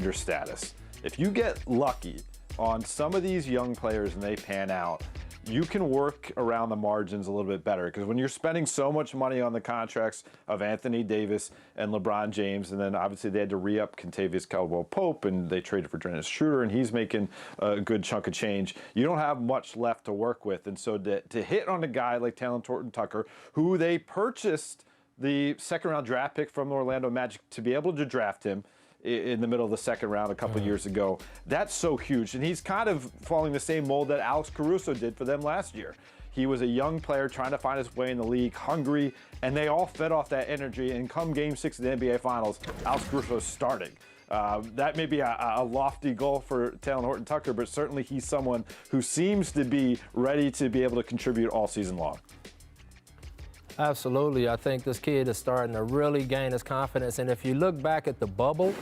manager status. If you get lucky on some of these young players and they pan out, you can work around the margins a little bit better, because when you're spending so much money on the contracts of Anthony Davis and LeBron James, and then obviously they had to re-up Kentavious Caldwell-Pope, and they traded for Dennis Schroeder, and he's making a good chunk of change. You don't have much left to work with, and so to hit on a guy like Talon Horton-Tucker, who they purchased the second-round draft pick from the Orlando Magic to be able to draft him in the middle of the second round a couple of years ago. That's so huge. And he's kind of following the same mold that Alex Caruso did for them last year. He was a young player trying to find his way in the league, hungry, and they all fed off that energy. And come Game 6 of the NBA Finals, Alex Caruso is starting. That may be a lofty goal for Talon Horton-Tucker, but certainly he's someone who seems to be ready to be able to contribute all season long. Absolutely. I think this kid is starting to really gain his confidence. And if you look back at the bubble,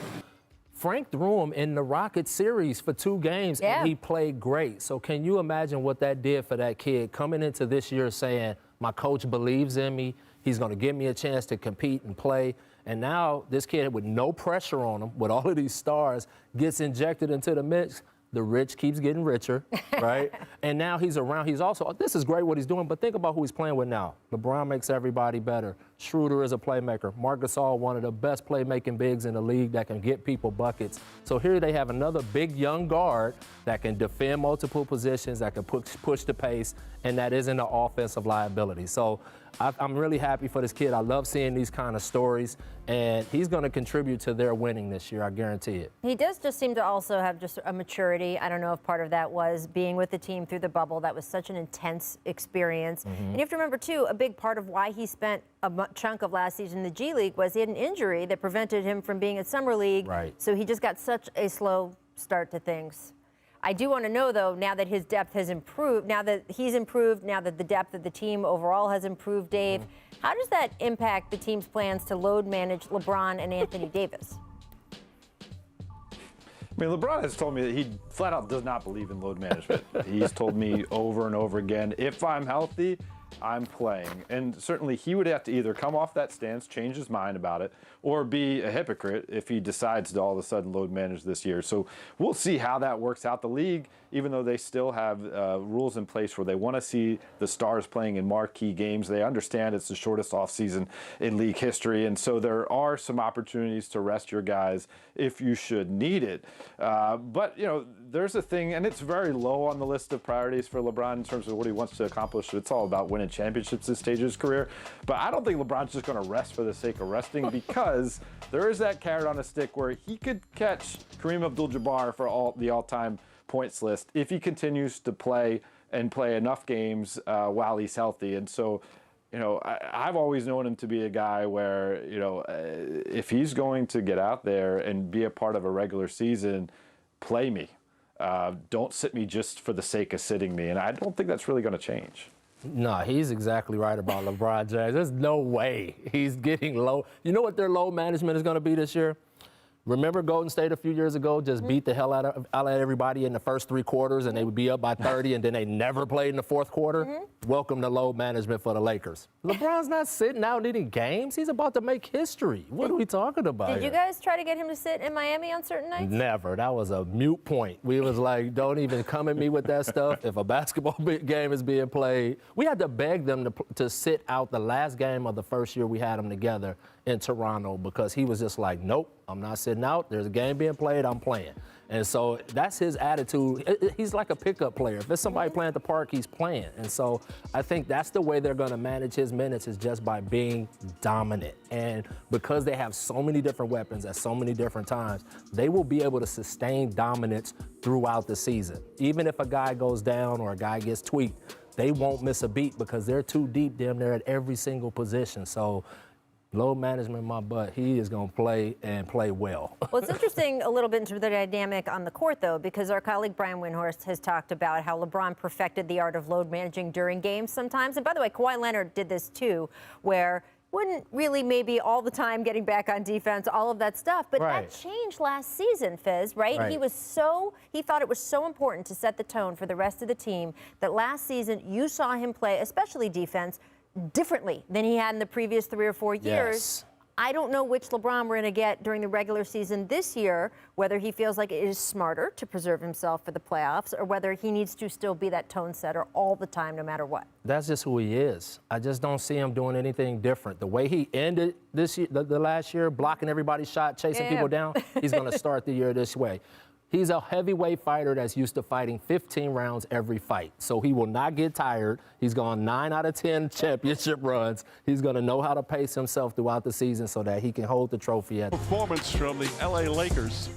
Frank threw him in the Rockets series for 2 games, and he played great. So can you imagine what that did for that kid coming into this year saying, my coach believes in me, he's going to give me a chance to compete and play. And now this kid with no pressure on him, with all of these stars, gets injected into the mix. The rich keeps getting richer, right? And now he's around. He's also, this is great what he's doing, but think about who he's playing with now. LeBron makes everybody better. Schroeder is a playmaker. Marc Gasol, one of the best playmaking bigs in the league that can get people buckets. So here they have another big young guard that can defend multiple positions, that can push the pace, and that isn't an offensive liability. So I'm really happy for this kid. I love seeing these kind of stories, and he's going to contribute to their winning this year, I guarantee it. He does just seem to also have just a maturity. I don't know if part of that was being with the team through the bubble. That was such an intense experience. And you have to remember, too, a big part of why he spent a chunk of last season in the G League was he had an injury that prevented him from being at Summer League. Right. So he just got such a slow start to things. I do want to know, though, now that his depth has improved, now that he's improved, now that the depth of the team overall has improved, Dave, how does that impact the team's plans to load manage LeBron and Anthony Davis? I mean, LeBron has told me that he flat out does not believe in load management. He's told me over and over again, if I'm healthy, I'm playing. And certainly he would have to either come off that stance, change his mind about it, or be a hypocrite if he decides to all of a sudden load manage this year. So we'll see how that works out. The league, even though they still have rules in place where they want to see the stars playing in marquee games, they understand it's the shortest offseason in league history. And so there are some opportunities to rest your guys if you should need it. But, you know, there's a thing, and it's very low on the list of priorities for LeBron in terms of what he wants to accomplish. It's all about winning championships this stage of his career. But I don't think LeBron's just going to rest for the sake of resting, because there is that carrot on a stick where he could catch Kareem Abdul-Jabbar for the all-time points list if he continues to play and play enough games while he's healthy. And so, you know, I've always known him to be a guy where, you know, if he's going to get out there and be a part of a regular season, play me. Don't sit me just for the sake of sitting me. And I don't think that's really going to change. No, he's exactly right about LeBron James. There's no way he's getting low. You know what their load management is going to be this year? Remember Golden State a few years ago just beat the hell out of everybody in the first 3 quarters, and they would be up by 30, and then they never played in the fourth quarter? Welcome to load management for the Lakers. LeBron's not sitting out any games. He's about to make history. What are we talking about Did you guys try to get him to sit in Miami on certain nights? Never. That was a moot point. We was like, don't even come at me with that stuff. If a basketball game is being played, we had to beg them to sit out the last game of the first year we had them together in Toronto, because he was just like, nope, I'm not sitting out. There's a game being played, I'm playing. And so that's his attitude. He's like a pickup player. If there's somebody playing at the park, he's playing. And so I think that's the way they're going to manage his minutes, is just by being dominant. And because they have so many different weapons at so many different times, they will be able to sustain dominance throughout the season. Even if a guy goes down or a guy gets tweaked, they won't miss a beat because they're too deep damn near at every single position. So load management, my butt, he is going to play and play well. Well, it's interesting a little bit into the dynamic on the court, though, because our colleague Brian Windhorst has talked about how LeBron perfected the art of load managing during games sometimes. And by the way, Kawhi Leonard did this too, where wouldn't really maybe all the time getting back on defense, all of that stuff. But that changed last season, Fizz, right? He thought it was so important to set the tone for the rest of the team that last season you saw him play, especially defense, differently than he had in the previous 3 or 4 years. I don't know which LeBron we're going to get during the regular season this year, whether he feels like it is smarter to preserve himself for the playoffs or whether he needs to still be that tone setter all the time, no matter what. That's just who he is. I just don't see him doing anything different. The way he ended this year, the last year, blocking everybody's shot, chasing people down, he's going to start the year this way. He's a heavyweight fighter that's used to fighting 15 rounds every fight. So he will not get tired. He's gone 9 out of 10 championship runs. He's going to know how to pace himself throughout the season so that he can hold the trophy at. Performance from the LA Lakers.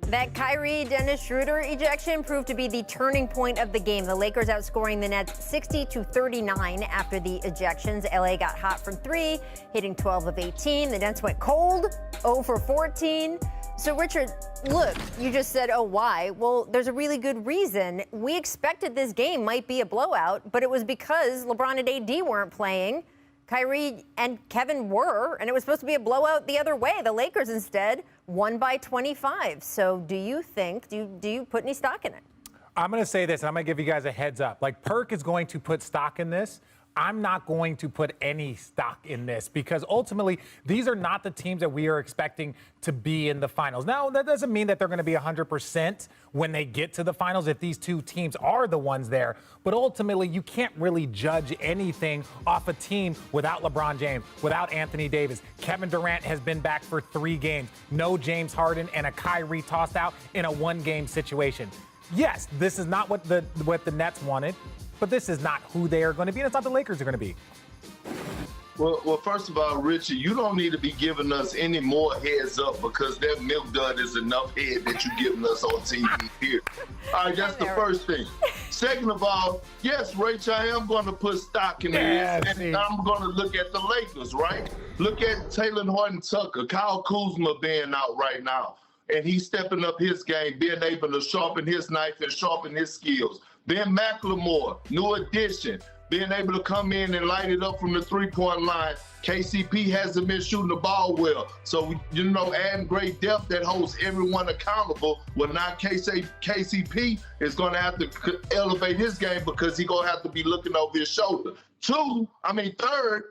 That Kyrie Dennis Schroeder ejection proved to be the turning point of the game. The Lakers outscoring the Nets 60-39 after the ejections. LA got hot from 3, hitting 12 of 18. The Nets went cold, 0 for 14. So, Richard, look, you just said, oh, why? Well, there's a really good reason. We expected this game might be a blowout, but it was because LeBron and AD weren't playing. Kyrie and Kevin were, and it was supposed to be a blowout the other way. The Lakers instead won by 25. So do you think, do you put any stock in it? I'm going to say this, and I'm going to give you guys a heads up. Like, Perk is going to put stock in this. I'm not going to put any stock in this because ultimately these are not the teams that we are expecting to be in the finals. Now, that doesn't mean that they're going to be 100% when they get to the finals if these two teams are the ones there. But ultimately, you can't really judge anything off a team without LeBron James, without Anthony Davis. Kevin Durant has been back for 3 games. No James Harden and a Kyrie tossed out in a 1-game situation. Yes, this is not what the Nets wanted. But this is not who they are going to be, and it's not the Lakers are going to be. Well, first of all, Richard, you don't need to be giving us any more heads up because that milk dud is enough head that you're giving us on TV here. All right, that's the first thing. Second of all, yes, Rachel, I am going to put stock in this, and I'm going to look at the Lakers, right? Look at Taylor Horton-Tucker, Kyle Kuzma being out right now, and he's stepping up his game, being able to sharpen his knife and sharpen his skills. Ben McLemore, new addition, being able to come in and light it up from the 3-point line. KCP hasn't been shooting the ball well. So, adding great depth that holds everyone accountable. Well, now KCP is going to have to elevate his game because he's going to have to be looking over his shoulder. Third,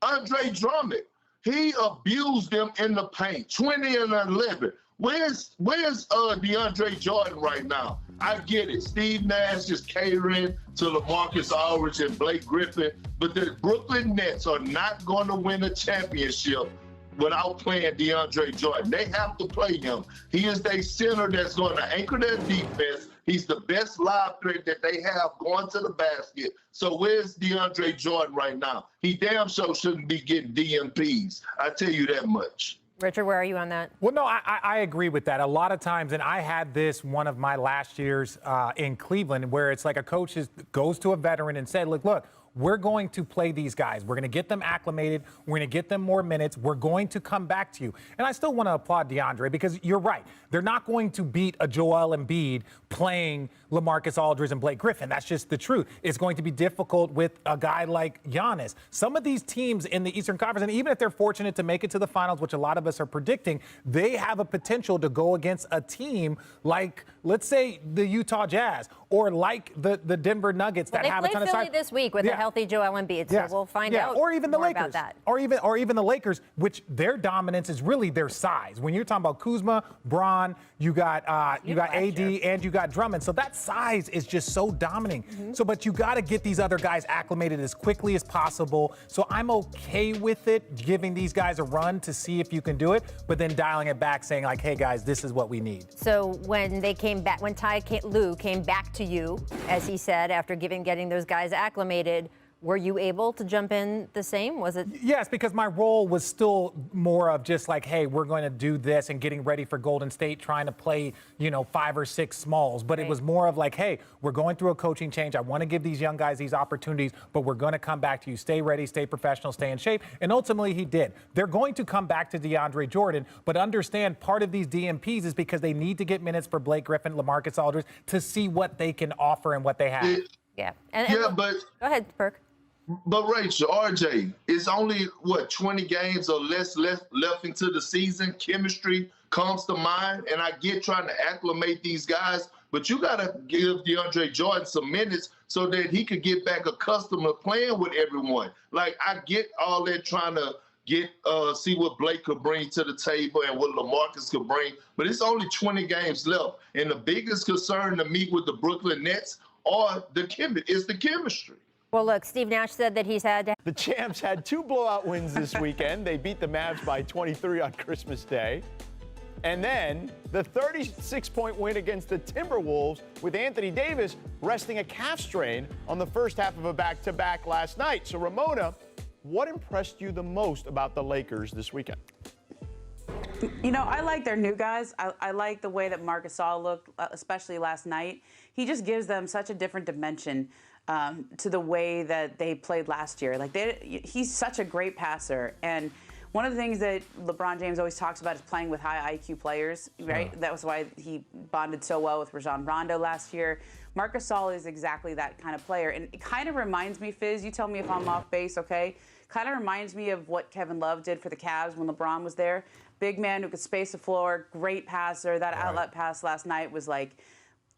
Andre Drummond. He abused them in the paint, 20 and 11. Where's DeAndre Jordan right now? I get it. Steve Nash is catering to LaMarcus Aldridge and Blake Griffin, but the Brooklyn Nets are not going to win a championship without playing DeAndre Jordan. They have to play him. He is their center that's going to anchor their defense. He's the best live threat that they have going to the basket. So where's DeAndre Jordan right now? He damn sure shouldn't be getting DMPs. I tell you that much. Richard, where are you on that? Well, no, I agree with that. A lot of times, and I had this one of my last years in Cleveland, where it's like a coach goes to a veteran and said, look, we're going to play these guys. We're going to get them acclimated. We're going to get them more minutes. We're going to come back to you. And I still want to applaud DeAndre because you're right. They're not going to beat a Joel Embiid playing LaMarcus Aldridge and Blake Griffin. That's just the truth. It's going to be difficult with a guy like Giannis. Some of these teams in the Eastern Conference, and even if they're fortunate to make it to the finals, which a lot of us are predicting, they have a potential to go against a team like, let's say, the Utah Jazz or like the Denver Nuggets that have a ton of size. They play Philly this week with a healthy Joel Embiid, so we'll find out or even the more Lakers, about that. Or even the Lakers, which their dominance is really their size. When you're talking about Kuzma, Bron, you got AD, and you got Drummond. So that size is just so dominating. So, but you got to get these other guys acclimated as quickly as possible. So I'm okay with it, giving these guys a run to see if you can do it, but then dialing it back, saying like, hey guys, this is what we need. So when they came back, when Lue came back to you, as he said, after getting those guys acclimated, were you able to jump in the same? Was it? Yes, because my role was still more of just like, hey, we're going to do this and getting ready for Golden State, trying to play, 5 or 6 smalls. But it was more of like, hey, we're going through a coaching change. I want to give these young guys these opportunities, but we're going to come back to you. Stay ready, stay professional, stay in shape. And ultimately he did. They're going to come back to DeAndre Jordan, but understand part of these DMPs is because they need to get minutes for Blake Griffin, LaMarcus Aldridge to see what they can offer and what they have. But go ahead, Perk. But Rachel, RJ, it's only 20 games or less left into the season. Chemistry comes to mind, and I get trying to acclimate these guys, but you got to give DeAndre Jordan some minutes so that he could get back accustomed to playing with everyone. Like, I get all that trying to see what Blake could bring to the table and what LaMarcus could bring. But it's only 20 games left. And the biggest concern to me with the Brooklyn Nets is the chemistry. Well, look, Steve Nash said that he's had to. The champs had 2 blowout wins this weekend. They beat the Mavs by 23 on Christmas Day. And then the 36-point win against the Timberwolves with Anthony Davis resting a calf strain on the first half of a back-to-back last night. So, Ramona, what impressed you the most about the Lakers this weekend? You know, I like their new guys. I like the way that Marc Gasol looked, especially last night. He just gives them such a different dimension to the way that they played last year. Like, he's such a great passer. And one of the things that LeBron James always talks about is playing with high IQ players, right? That was why he bonded so well with Rajon Rondo last year. Marc Gasol is exactly that kind of player. And it kind of reminds me, Fizz, you tell me if I'm off base, okay? Kind of reminds me of what Kevin Love did for the Cavs when LeBron was there. Big man who could space the floor, great passer. That outlet pass last night was like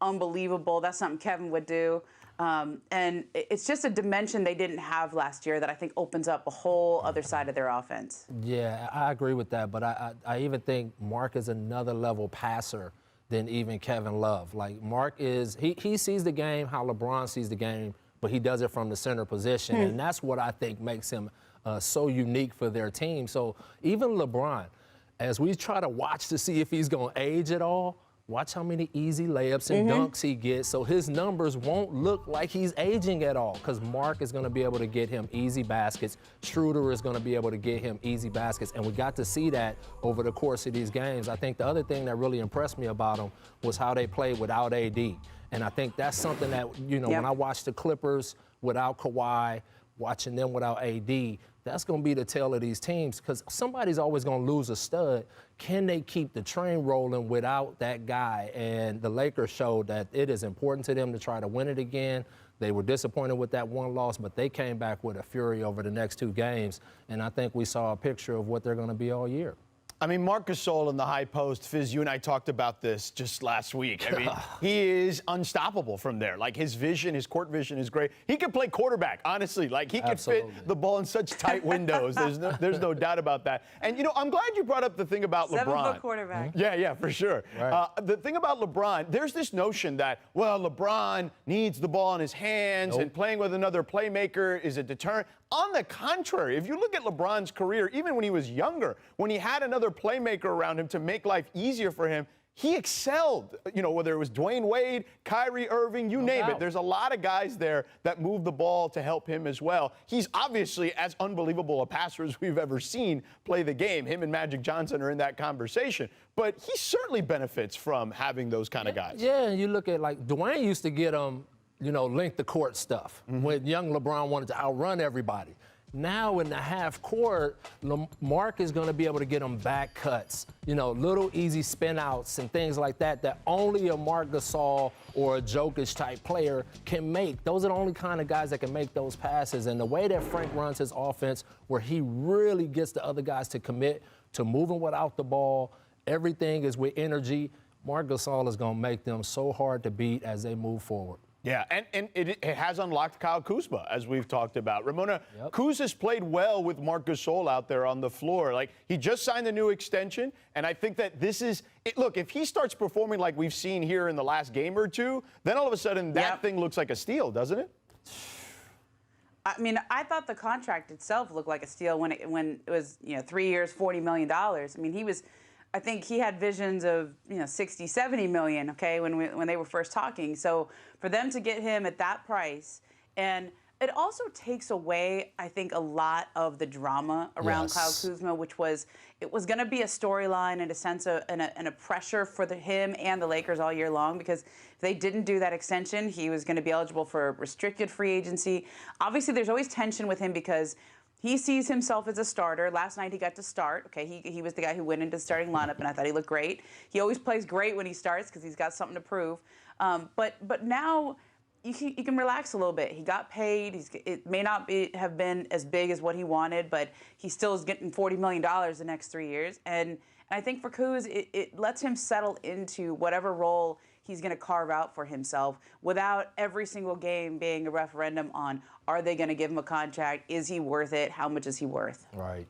unbelievable. That's something Kevin would do. And it's just a dimension they didn't have last year that I think opens up a whole other side of their offense. Yeah, I agree with that, but I even think Marc is another level passer than even Kevin Love. Like, Marc is, he sees the game how LeBron sees the game, but he does it from the center position, and that's what I think makes him so unique for their team. So even LeBron, as we try to watch to see if he's going to age at all, watch how many easy layups and dunks he gets, so his numbers won't look like he's aging at all, because Marc is going to be able to get him easy baskets. Schroeder is going to be able to get him easy baskets, and we got to see that over the course of these games. I think the other thing that really impressed me about him was how they played without AD, and I think that's something that, you know, when I watch the Clippers without Kawhi, watching them without AD, that's going to be the tale of these teams, because somebody's always going to lose a stud. Can they keep the train rolling without that guy? And the Lakers showed that it is important to them to try to win it again. They were disappointed with that one loss, but they came back with a fury over the next 2 games. And I think we saw a picture of what they're going to be all year. I mean, Marc Gasol in the high post, Fizz, you and I talked about this just last week. I mean, he is unstoppable from there. Like, his vision, his court vision is great. He could play quarterback, honestly. Like, he could fit the ball in such tight windows. There's no doubt about that. And, you know, I'm glad you brought up the thing about LeBron. 7-foot quarterback. Yeah, for sure. Right. The thing about LeBron, there's this notion that, well, LeBron needs the ball in his hands and playing with another playmaker is a deterrent. On the contrary, if you look at LeBron's career, even when he was younger, when he had another playmaker around him to make life easier for him, he excelled. You know, whether it was Dwayne Wade, Kyrie Irving, you name it. There's a lot of guys there that move the ball to help him as well. He's obviously as unbelievable a passer as we've ever seen play the game. Him and Magic Johnson are in that conversation. But he certainly benefits from having those kind of guys. Yeah, and you look at, like, Dwayne used to get him, you know, length the court stuff when young LeBron wanted to outrun everybody. Now in the half court, Marc is going to be able to get him back cuts, you know, little easy spin outs and things like that that only a Marc Gasol or a Jokic type player can make. Those are the only kind of guys that can make those passes. And the way that Frank runs his offense, where he really gets the other guys to commit to moving without the ball, everything is with energy. Marc Gasol is going to make them so hard to beat as they move forward. Yeah, and it has unlocked Kyle Kuzma, as we've talked about. Ramona, Kuz has played well with Marc Gasol out there on the floor. Like, he just signed a new extension, and I think that this is – look, if he starts performing like we've seen here in the last game or two, then all of a sudden that thing looks like a steal, doesn't it? I mean, I thought the contract itself looked like a steal when it was, you know, 3 years, $40 million. I mean, I think he had visions of, you know, 60, 70 million, okay, when they were first talking. So for them to get him at that price, and it also takes away, I think, a lot of the drama around Kyle Kuzma, which was, it was going to be a storyline and a sense of, and a pressure for him and the Lakers all year long, because if they didn't do that extension, he was going to be eligible for restricted free agency. Obviously, there's always tension with him because he sees himself as a starter. Last night he got to start. Okay, he was the guy who went into the starting lineup, and I thought he looked great. He always plays great when he starts because he's got something to prove. But now you can relax a little bit. He got paid. It may not have been as big as what he wanted, but he still is getting $40 million the next 3 years. And I think for Kuz, it lets him settle into whatever role he's going to carve out for himself without every single game being a referendum on, are they going to give him a contract? Is he worth it? How much is he worth? Right.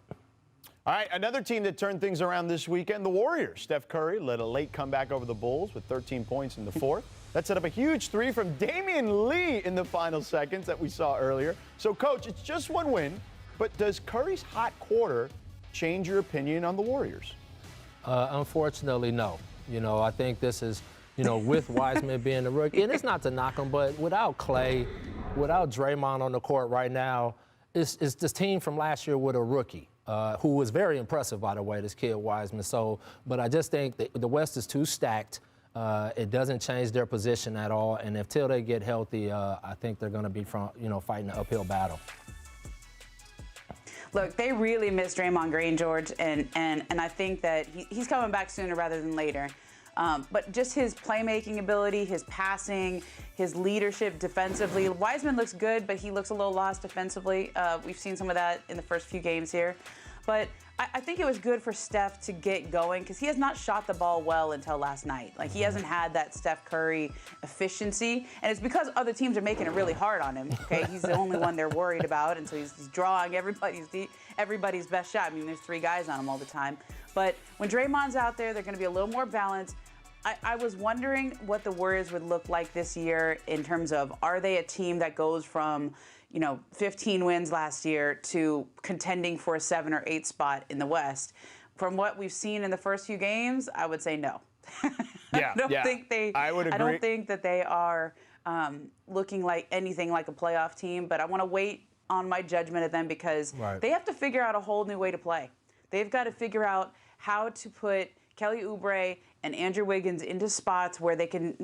All right, another team that turned things around this weekend, the Warriors. Steph Curry led a late comeback over the Bulls with 13 points in the fourth. That set up a huge three from Damian Lee in the final seconds that we saw earlier. So, Coach, it's just one win, but does Curry's hot quarter change your opinion on the Warriors? Unfortunately, no. You know, I think this is, you know, with Wiseman being the rookie, and it's not to knock him, but without Clay, without Draymond on the court right now, it's this team from last year with a rookie. Who was very impressive, by the way, this kid Wiseman. So, but I just think the West is too stacked. It doesn't change their position at all. And until they get healthy, I think they're going to be fighting an uphill battle. Look, they really miss Draymond Green, George, and I think that he's coming back sooner rather than later. But just his playmaking ability, his passing, his leadership defensively. Wiseman looks good, but he looks a little lost defensively. We've seen some of that in the first few games here. But I think it was good for Steph to get going because he has not shot the ball well until last night. Like, he hasn't had that Steph Curry efficiency, and it's because other teams are making it really hard on him, okay? He's the only one they're worried about, and so he's drawing everybody's best shot. I mean, there's 3 guys on him all the time. But when Draymond's out there, they're going to be a little more balanced. I was wondering what the Warriors would look like this year in terms of, are they a team that goes from, 15 wins last year to contending for a 7 or 8 spot in the West? From what we've seen in the first few games, I would say no. Yeah, I would agree. I don't think that they are looking like anything like a playoff team, but I want to wait on my judgment of them because they have to figure out a whole new way to play. They've got to figure out how to put Kelly Oubre and Andrew Wiggins into spots where they can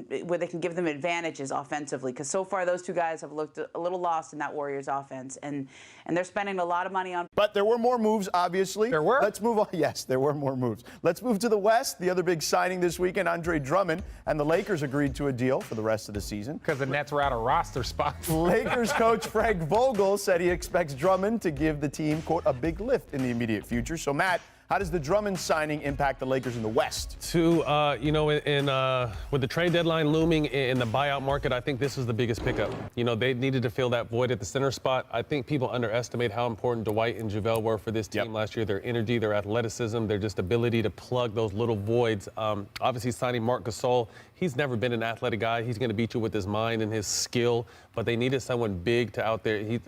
give them advantages offensively, because so far those 2 guys have looked a little lost in that Warriors offense, and they're spending a lot of money on. But there were more moves, obviously. There were. Let's move on. Yes, there were more moves. Let's move to the West. The other big signing this weekend, Andre Drummond, and the Lakers agreed to a deal for the rest of the season. Because the Nets were out of roster spots. Lakers coach Frank Vogel said he expects Drummond to give the team, quote, a big lift in the immediate future. So, Matt, how does the Drummond signing impact the Lakers in the West? With the trade deadline looming in the buyout market, I think this is the biggest pickup. They needed to fill that void at the center spot. I think people underestimate how important Dwight and JaVale were for this team last year. Their energy, their athleticism, their just ability to plug those little voids. Obviously, signing Marc Gasol, he's never been an athletic guy. He's going to beat you with his mind and his skill, but they needed someone big to out there.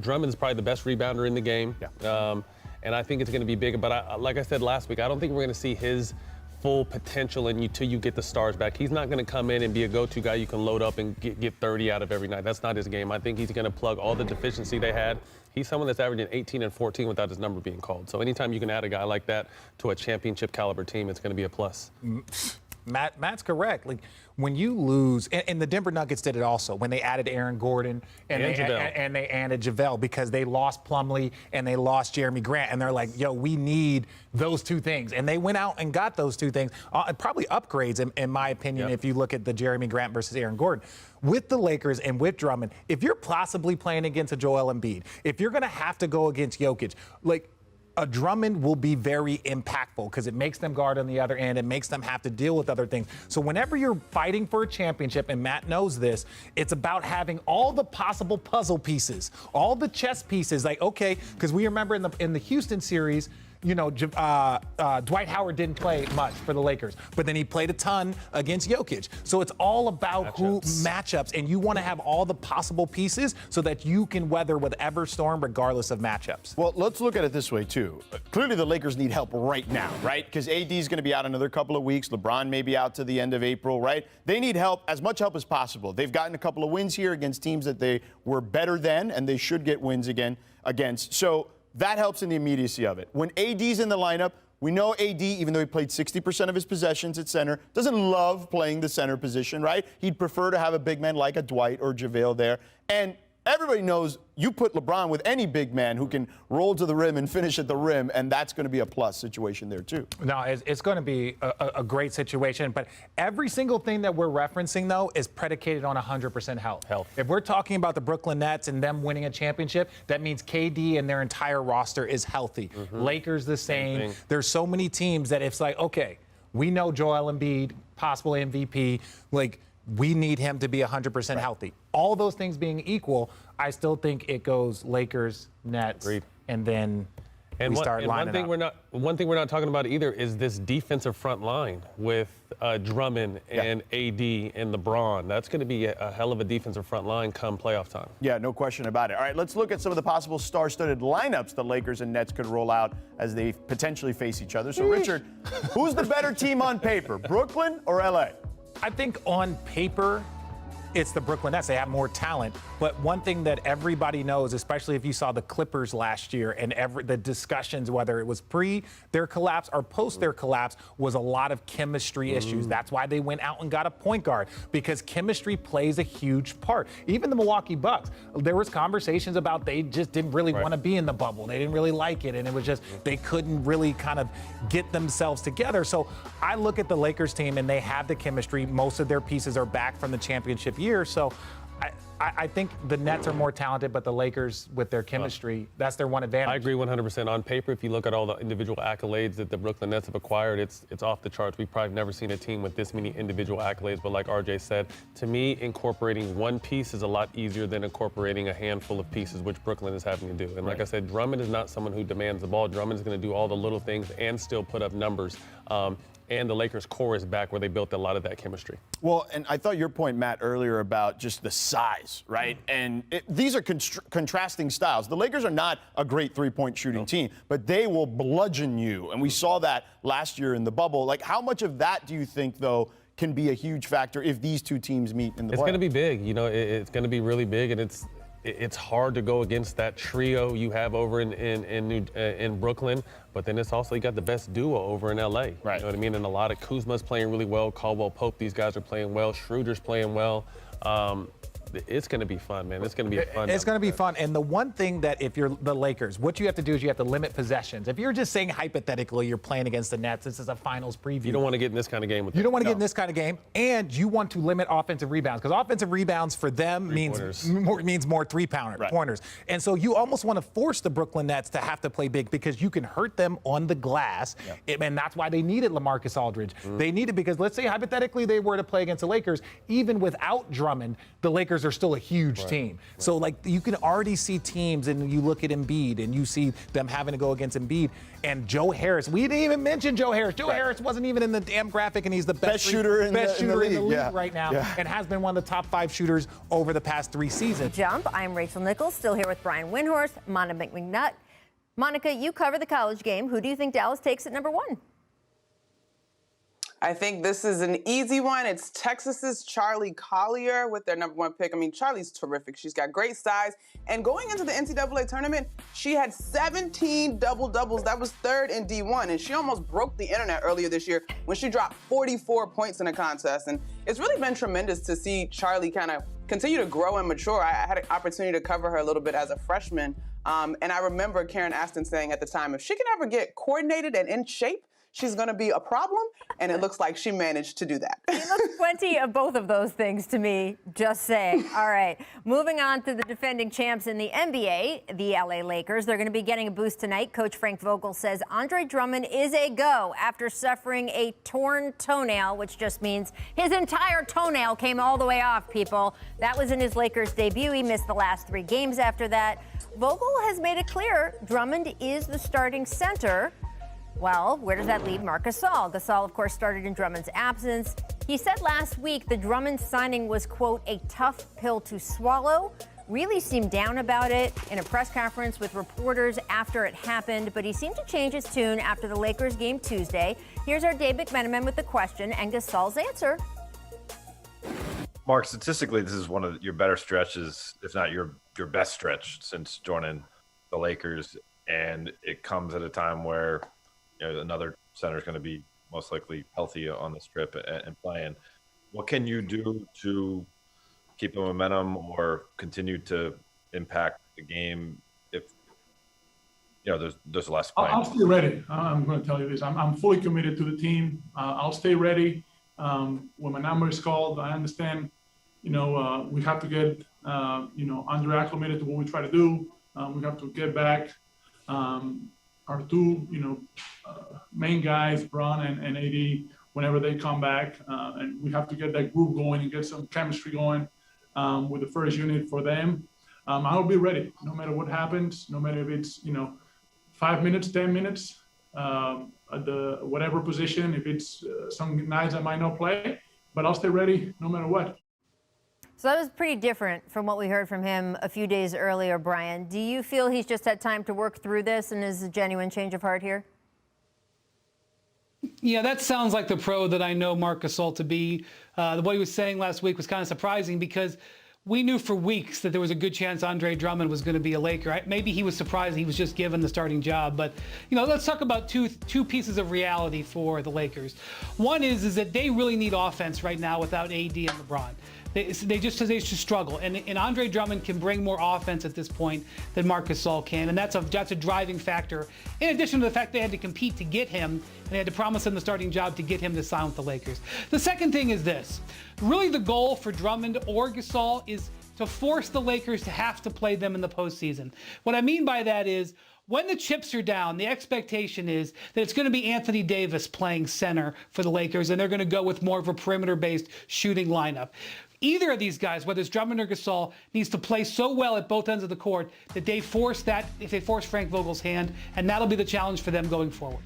Drummond's probably the best rebounder in the game. And I think it's going to be big. But like I said last week, I don't think we're going to see his full potential until you get the stars back. He's not going to come in and be a go-to guy you can load up and get 30 out of every night. That's not his game. I think he's going to plug all the deficiency they had. He's someone that's averaging 18 and 14 without his number being called. So anytime you can add a guy like that to a championship caliber team, it's going to be a plus. Matt's correct. Like, when you lose, and the Denver Nuggets did it also when they added Aaron Gordon and they added JaVale, because they lost Plumlee and they lost Jeremy Grant, and they're like, yo, we need those 2 things, and they went out and got those 2 things, probably upgrades in my opinion. If you look at the Jeremy Grant versus Aaron Gordon. With the Lakers and with Drummond, if you're possibly playing against a Joel Embiid, if you're going to have to go against Jokic, like, a Drummond will be very impactful because it makes them guard on the other end. It makes them have to deal with other things. So whenever you're fighting for a championship, and Matt knows this, it's about having all the possible puzzle pieces, all the chess pieces. Like, okay, because we remember in the Houston series, Dwight Howard didn't play much for the Lakers, but then he played a ton against Jokic. So it's all about matchups, and you want to have all the possible pieces so that you can weather whatever storm regardless of matchups. Well, let's look at it this way, too. Clearly, the Lakers need help right now, right? Because AD is going to be out another couple of weeks. LeBron may be out to the end of April, right? They need help, as much help as possible. They've gotten a couple of wins here against teams that they were better than, and they should get wins again against. So that helps in the immediacy of it. When AD's in the lineup, we know AD, even though he played 60% of his possessions at center, doesn't love playing the center position, right? He'd prefer to have a big man like a Dwight or JaVale there. And everybody knows you put LeBron with any big man who can roll to the rim and finish at the rim, and that's going to be a plus situation there, too. No, it's going to be a great situation. But every single thing that we're referencing, though, is predicated on 100% health. If we're talking about the Brooklyn Nets and them winning a championship, that means KD and their entire roster is healthy. Lakers the same. There's so many teams that it's like, okay, we know Joel Embiid, possible MVP, like, we need him to be 100% healthy. All those things being equal, I still think it goes Lakers, Nets, and then And, we start lining up. One thing we're not talking about either is this defensive front line with Drummond and AD and LeBron. That's going to be a hell of a defensive front line come playoff time. Yeah, no question about it. All right, let's look at some of the possible star-studded lineups the Lakers and Nets could roll out as they potentially face each other. So, Richard, who's the better team on paper, Brooklyn or LA? I think on paper, it's the Brooklyn Nets. They have more talent. But one thing that everybody knows, especially if you saw the Clippers last year and the discussions, whether it was pre their collapse or post their collapse, was a lot of chemistry issues. That's why they went out and got a point guard, because chemistry plays a huge part. Even the Milwaukee Bucks, there was conversations about they just didn't really want to be in the bubble. They didn't really like it, and it was just they couldn't really kind of get themselves together. So I look at the Lakers team, and they have the chemistry. Most of their pieces are back from the championship year. So I think the Nets are more talented, but the Lakers, with their chemistry, that's their one advantage. I agree 100%. On paper, if you look at all the individual accolades that the Brooklyn Nets have acquired, it's off the charts. We've probably never seen a team with this many individual accolades. But like RJ said, to me, incorporating one piece is a lot easier than incorporating a handful of pieces, which Brooklyn is having to do. And like I said, Drummond is not someone who demands the ball. Drummond is going to do all the little things and still put up numbers. And the Lakers' core is back where they built a lot of that chemistry. Well, and I thought your point, Matt, earlier about just the size, right? And these are contrasting styles. The Lakers are not a great three-point shooting team, but they will bludgeon you. And we saw that last year in the bubble. Like, how much of that do you think, though, can be a huge factor if these two teams meet in the playoffs? It's going to be big. You know, it's going to be really big, and it's hard to go against that trio you have over in Brooklyn, but then it's also you got the best duo over in LA. Right. You know what I mean? And a lot of Kuzma's playing really well, Caldwell Pope, these guys are playing well, Schroeder's playing well. It's going to be fun, man. It's going to be fun. It's going to be fun. And the one thing that if you're the Lakers, what you have to do is you have to limit possessions. If you're just saying hypothetically you're playing against the Nets, this is a finals preview. You don't want to get in this kind of game with them. You don't want to get in this kind of game, and you want to limit offensive rebounds, because offensive rebounds for them means more three-pointers. And so you almost want to force the Brooklyn Nets to have to play big, because you can hurt them on the glass, and that's why they needed LaMarcus Aldridge. They needed, because let's say hypothetically they were to play against the Lakers, even without Drummond, the Lakers are still a huge team. So, like, you can already see teams, and you look at Embiid, and you see them having to go against Embiid. And Joe Harris, we didn't even mention Joe Harris. Joe Harris wasn't even in the damn graphic, and he's the best shooter in the league right now, and has been one of the top 5 shooters over the past 3 seasons. Jump. I'm Rachel Nichols, still here with Brian Windhorst, Monica McNutt. Monica, you cover the college game. Who do you think Dallas takes at number 1? I think this is an easy one. It's Texas's Charlie Collier with their number 1 pick. I mean, Charlie's terrific. She's got great size. And going into the NCAA tournament, she had 17 double-doubles. That was 3rd in D1. And she almost broke the internet earlier this year when she dropped 44 points in a contest. And it's really been tremendous to see Charlie kind of continue to grow and mature. I had an opportunity to cover her a little bit as a freshman. And I remember Karen Aston saying at the time, if she can ever get coordinated and in shape, she's going to be a problem, and it looks like she managed to do that. She looks plenty of both of those things to me, just saying. All right, moving on to the defending champs in the NBA, the LA Lakers. They're going to be getting a boost tonight. Coach Frank Vogel says Andre Drummond is a go after suffering a torn toenail, which just means his entire toenail came all the way off, people. That was in his Lakers debut. He missed the last 3 games after that. Vogel has made it clear Drummond is the starting center. Well, where does that leave Marc Gasol? Gasol, of course, started in Drummond's absence. He said last week the Drummond signing was, quote, a tough pill to swallow. Really seemed down about it in a press conference with reporters after it happened, but he seemed to change his tune after the Lakers game Tuesday. Here's our Dave McMenamin with the question and Gasol's answer. Mark, statistically, this is one of your better stretches, if not your best stretch since joining the Lakers, and it comes at a time where another center is going to be most likely healthy on this trip and playing. What can you do to keep the momentum or continue to impact the game if there's less playing? I'll stay ready. I'm going to tell you this. I'm fully committed to the team. I'll stay ready. When my number is called, I understand. We have to get Andre acclimated to what we try to do. We have to get back. Our 2, main guys, Bron and AD, whenever they come back, and we have to get that group going and get some chemistry going with the first unit for them. I'll be ready, no matter what happens, no matter if it's 5 minutes, 10 minutes at the whatever position. If it's some nights I might not play, but I'll stay ready no matter what. So that was pretty different from what we heard from him a few days earlier, Brian. Do you feel he's just had time to work through this and is a genuine change of heart here? Yeah, that sounds like the pro that I know Marc Gasol to be. What he was saying last week was kind of surprising because we knew for weeks that there was a good chance Andre Drummond was going to be a Laker. Maybe he was surprised he was just given the starting job. But, let's talk about two pieces of reality for the Lakers. One is that they really need offense right now without AD and LeBron. They just struggle, and Andre Drummond can bring more offense at this point than Marc Gasol can, and that's a driving factor. In addition to the fact they had to compete to get him, and they had to promise him the starting job to get him to sign with the Lakers. The second thing is this: really, the goal for Drummond or Gasol is to force the Lakers to have to play them in the postseason. What I mean by that is, when the chips are down, the expectation is that it's going to be Anthony Davis playing center for the Lakers, and they're going to go with more of a perimeter-based shooting lineup. Either of these guys, whether it's Drummond or Gasol, needs to play so well at both ends of the court that they force Frank Vogel's hand, and that'll be the challenge for them going forward.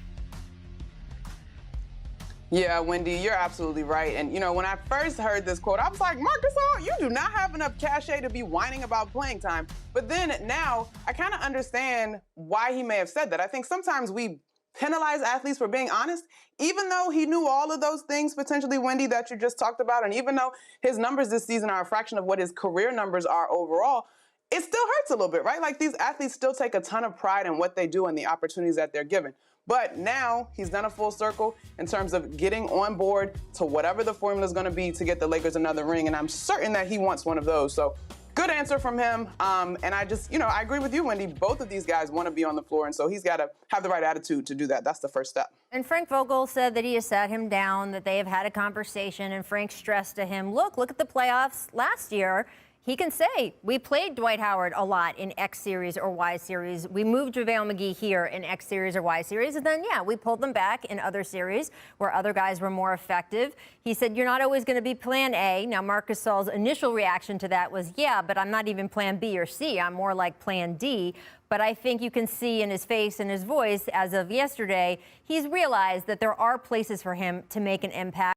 Yeah, Wendy, you're absolutely right. And, when I first heard this quote, I was like, Marc Gasol, you do not have enough cachet to be whining about playing time. But then now I kind of understand why he may have said that. I think sometimes we penalize athletes for being honest, even though he knew all of those things potentially, Wendy, that you just talked about. And even though his numbers this season are a fraction of what his career numbers are overall, it still hurts a little bit, right? Like, these athletes still take a ton of pride in what they do and the opportunities that they're given. But now he's done a full circle in terms of getting on board to whatever the formula is going to be to get the Lakers another ring. And I'm certain that he wants one of those. So good answer from him. And I just, I agree with you, Wendy. Both of these guys want to be on the floor. And so he's got to have the right attitude to do that. That's the first step. And Frank Vogel said that he has sat him down, that they have had a conversation. And Frank stressed to him, look at the playoffs last year. He can say, we played Dwight Howard a lot in X series or Y series. We moved JaVale McGee here in X series or Y series. And then, we pulled them back in other series where other guys were more effective. He said, you're not always going to be plan A. Now, Marc Gasol's initial reaction to that was, but I'm not even plan B or C. I'm more like plan D. But I think you can see in his face and his voice, as of yesterday, he's realized that there are places for him to make an impact.